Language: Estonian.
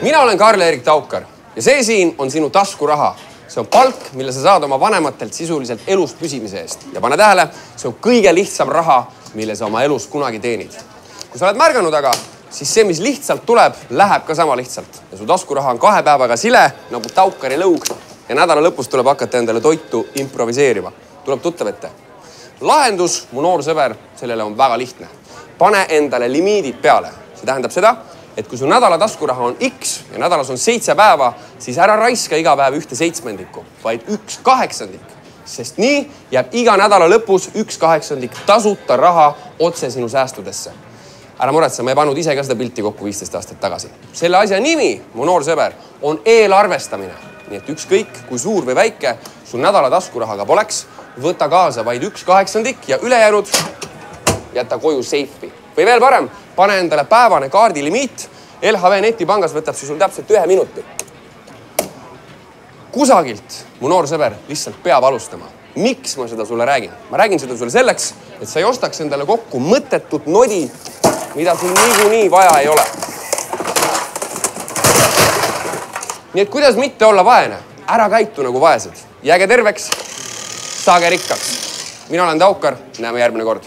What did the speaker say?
Mina olen Karl-Erik Taukar ja see siin on sinu taskuraha. See on palk, mille sa saad oma vanematelt sisuliselt elus püsimise eest. Ja pane tähele, see on kõige lihtsam raha, mille sa oma elus kunagi teenid. Kui sa oled märganud aga, siis see, mis lihtsalt tuleb, läheb ka sama lihtsalt. Ja su taskuraha on 2 päevaga sile, nagu Taukari lõug. Ja nädala lõpus tuleb hakata endale toitu improviseerima. Tuleb tuttav ette. Lahendus, mu noor sõber, sellele on väga lihtne. Pane endale limiidid peale. See tähendab seda, et kui su nädala taskuraha on X ja nädalas on 7 päeva, siis ära raiska iga päev 1/7, vaid 1/8. Sest nii jääb iga nädala lõpus 1/8 tasuta raha otse sinu säästudesse. Ära muretse, ma ei pannud ise ka seda pilti kokku 15 aastat tagasi. Selle asja nimi, mu noor sõber, on eelarvestamine. Nii et ükskõik, kui suur või väike sul nädala taskurahaga poleks, võta kaasa vaid 1/8 ja ülejäänud jäta koju seifi. Või veel parem, pane endale päevane kaardilimiit. LHV netipangas võtab see sul täpselt 1 minuti. Kusagilt, mu noor sõber, lihtsalt peab alustama. Miks ma seda sulle räägin? Ma räägin seda sulle selleks, et sa ei ostaks endale kokku mõttetut nodi, mida sul niikuinii vaja ei ole. Nii et kuidas mitte olla vaene? Ära käitu nagu vaesed. Jääge terveks, saage rikkaks. Mina olen Taukar, näeme järgmine kord.